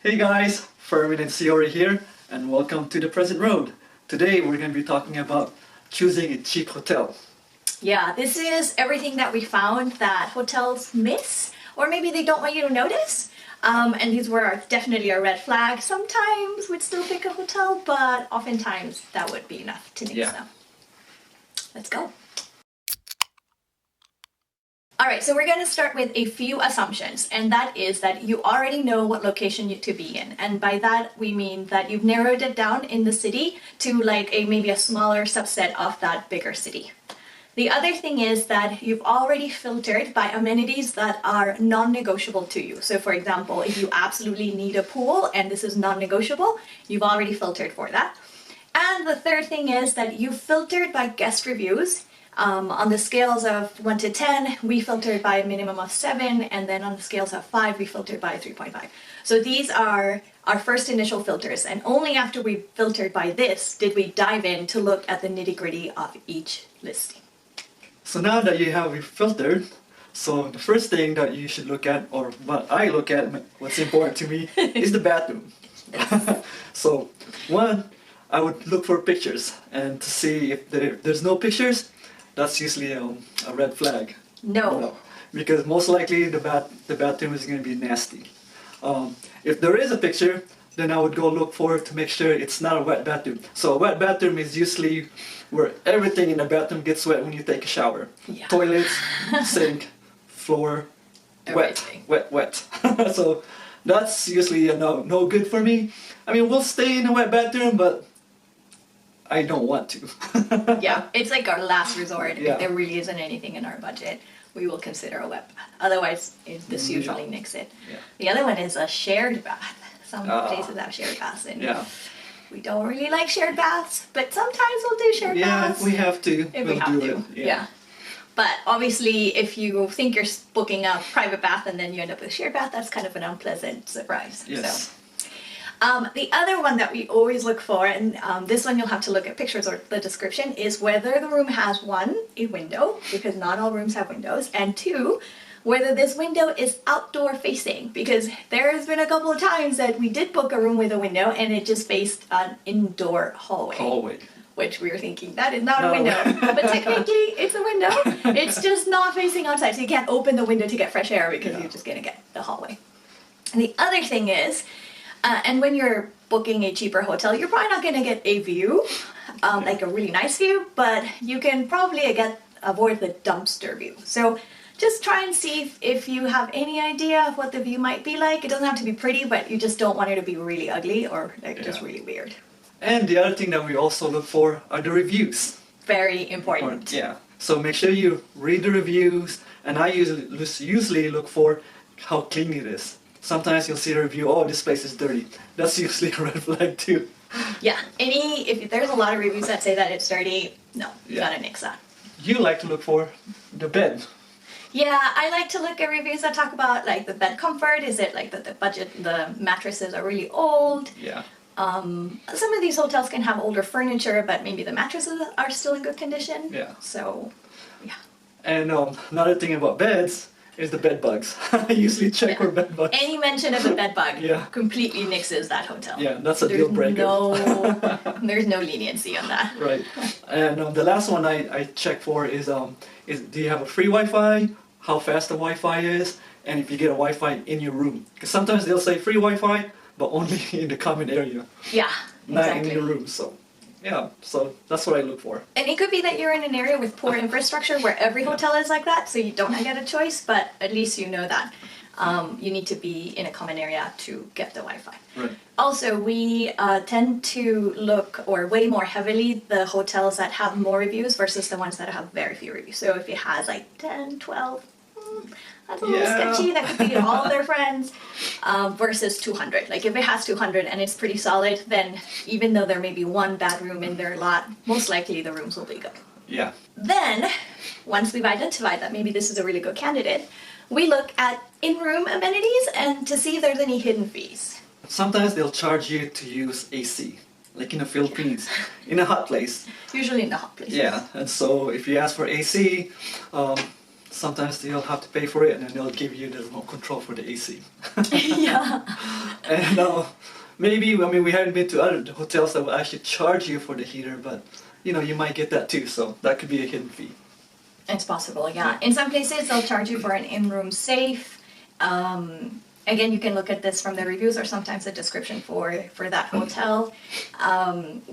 Hey guys, Fermin and Siori here, and welcome to The Present Road. Today we're going to be talking about choosing a cheap hotel. Yeah, this is everything that we found that hotels miss, or maybe they don't want you to notice. And these were definitely a red flag. Sometimes we'd still pick a hotel, but oftentimes that would be enough to nix them. Let's go. Alright, so we're going to start with a few assumptions, and that is that you already know what location to be in. And by that we mean that you've narrowed it down in the city to like maybe a smaller subset of that bigger city. The other thing is that you've already filtered by amenities that are non-negotiable to you. So for example, if you absolutely need a pool and this is non-negotiable, you've already filtered for that. And the third thing is that you filtered by guest reviews. On the scales of 1 to 10, we filtered by a minimum of 7, and then on the scales of 5, we filtered by 3.5. So these are our first initial filters, and only after we filtered by this did we dive in to look at the nitty-gritty of each listing. So now that you have filtered, so the first thing that you should look at, or what I look at, what's important to me, is the bathroom. So one, I would look for pictures, and to see if there's no pictures, that's usually a red flag. No. Because most likely the bathroom is going to be nasty. If there is a picture, then I would go look for it to make sure it's not a wet bathroom. So a wet bathroom is usually where everything in the bathroom gets wet when you take a shower. Yeah. Toilets, sink, floor, Everything. wet. So that's usually a no good for me. I mean, we'll stay in a wet bathroom, but I don't want to. Yeah, it's like our last resort. Yeah. If there really isn't anything in our budget, we will consider a wet bath. Otherwise, this usually nix it. Yeah. The other one is a shared bath. Some places have shared baths, and we don't really like shared baths, but sometimes we'll do shared baths. Yeah, if we have to, If we'll we have do to, it. yeah. But obviously, if you think you're booking a private bath and then you end up with a shared bath, that's kind of an unpleasant surprise. Yes. So. The other one that we always look for, and this one you'll have to look at pictures or the description, is whether the room has one, a window, because not all rooms have windows, and two, whether this window is outdoor facing, because there has been a couple of times that we did book a room with a window and it just faced an indoor hallway. Which we were thinking, that is not a window. But technically, it's a window. It's just not facing outside, so you can't open the window to get fresh air because you're just going to get the hallway. And the other thing is, and when you're booking a cheaper hotel, you're probably not going to get a view, like a really nice view, but you can probably avoid the dumpster view. So just try and see if you have any idea of what the view might be like. It doesn't have to be pretty, but you just don't want it to be really ugly or just really weird. And the other thing that we also look for are the reviews. Very important. Yeah. So make sure you read the reviews, and I usually look for how clean it is. Sometimes you'll see a review, oh, this place is dirty. That's usually a red flag too. Yeah, if there's a lot of reviews that say that it's dirty, no, you gotta nix that. You like to look for the bed. Yeah, I like to look at reviews that talk about like the bed comfort. Is it like the mattresses are really old? Yeah. Some of these hotels can have older furniture, but maybe the mattresses are still in good condition. Yeah. So, yeah. And another thing about beds is the bed bugs. I usually check for bed bugs. Any mention of a bed bug completely nixes that hotel. Yeah, that's a deal breaker. There's no leniency on that. Right. And the last one I check for is do you have a free Wi-Fi? How fast the Wi-Fi is? And if you get a Wi-Fi in your room. Because sometimes they'll say free Wi-Fi, but only in the common area. Yeah, not in your room. So yeah, so that's what I look for. And it could be that you're in an area with poor infrastructure where every hotel is like that, so you don't get a choice, but at least you know that you need to be in a common area to get the Wi-Fi. Right. Also, we tend to look way more heavily the hotels that have more reviews versus the ones that have very few reviews. So if it has like 10, 12, that's a little sketchy. That could be all of their friends versus 200. Like if it has 200 and it's pretty solid, then even though there may be one bad room in their lot, most likely the rooms will be good. Yeah. Then, once we've identified that maybe this is a really good candidate, we look at in-room amenities and to see if there's any hidden fees. Sometimes they'll charge you to use AC, like in the Philippines, in a hot place. Usually in the hot places. Yeah, and so if you ask for AC, sometimes you'll have to pay for it, and then they'll give you the remote control for the AC. Yeah. And maybe, I mean, we haven't been to other hotels that will actually charge you for the heater, but you know, you might get that too, so that could be a hidden fee. It's possible, yeah. In some places, they'll charge you for an in-room safe. Again, you can look at this from the reviews or sometimes the description for that hotel.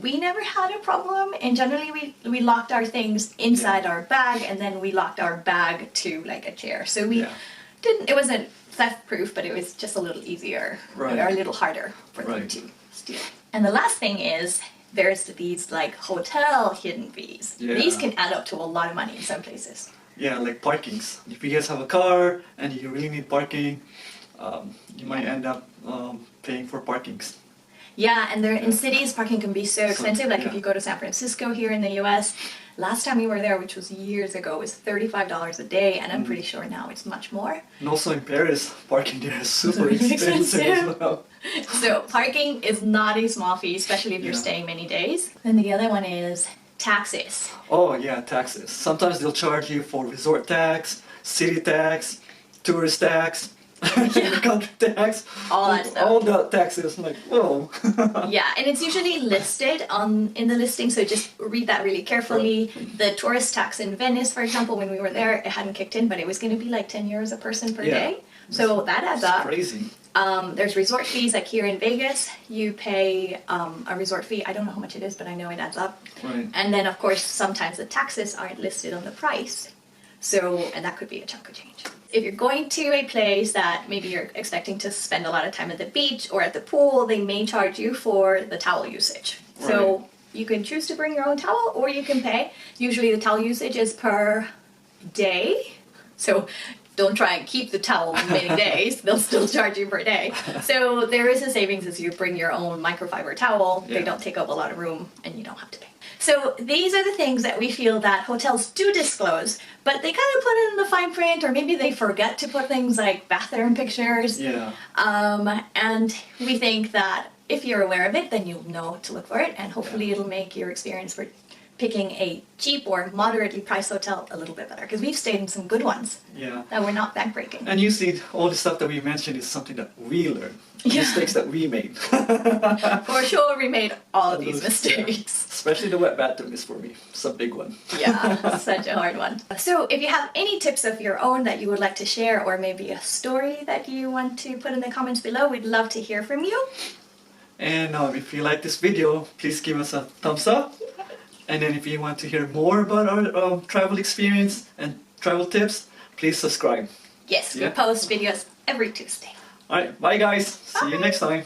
We never had a problem, and generally we locked our things inside our bag, and then we locked our bag to like a chair. So we didn't, it wasn't theft-proof, but it was just a little easier or a little harder for them to steal. And the last thing is, there's these like hotel hidden fees. Yeah. These can add up to a lot of money in some places. Yeah, like parkings. If you guys have a car and you really need parking, you might end up paying for parkings. Yeah, and in cities, parking can be so expensive. Like if you go to San Francisco here in the US, last time we were there, which was years ago, was $35 a day, and I'm pretty sure now it's much more. And also in Paris, parking there is super expensive as well. So parking is not a small fee, especially if you're staying many days. And the other one is taxes. Oh yeah, taxes. Sometimes they'll charge you for resort tax, city tax, tourist tax, country tax. All that stuff. All the taxes. I'm like, whoa. Yeah, and it's usually listed in the listing, so just read that really carefully. The tourist tax in Venice, for example, when we were there, it hadn't kicked in, but it was going to be like 10 euros a person per day. So that adds up. Crazy. There's resort fees, like here in Vegas, you pay a resort fee. I don't know how much it is, but I know it adds up. Right. And then, of course, sometimes the taxes aren't listed on the price. So, and that could be a chunk of change. If you're going to a place that maybe you're expecting to spend a lot of time at the beach or at the pool, they may charge you for the towel usage. So you can choose to bring your own towel, or you can pay. Usually the towel usage is per day. So don't try and keep the towel many days. They'll still charge you per day. So there is a savings as you bring your own microfiber towel. They don't take up a lot of room, and you don't have to pay. So these are the things that we feel that hotels do disclose, but they kind of put it in the fine print, or maybe they forget to put things like bathroom pictures. Yeah. And we think that if you're aware of it, then you'll know to look for it, and hopefully it'll make your experience for picking a cheap or moderately priced hotel a little bit better, because we've stayed in some good ones that were not backbreaking. And usually all the stuff that we mentioned is something that we learned. Mistakes that we made. For sure, we made all of these mistakes. Especially the wet bathroom is for me. It's a big one. Yeah, such a hard one. So if you have any tips of your own that you would like to share, or maybe a story that you want to put in the comments below, we'd love to hear from you. And if you like this video, please give us a thumbs up. And then if you want to hear more about our travel experience and travel tips, please subscribe. Yes, we post videos every Tuesday. Alright, bye guys. See you next time.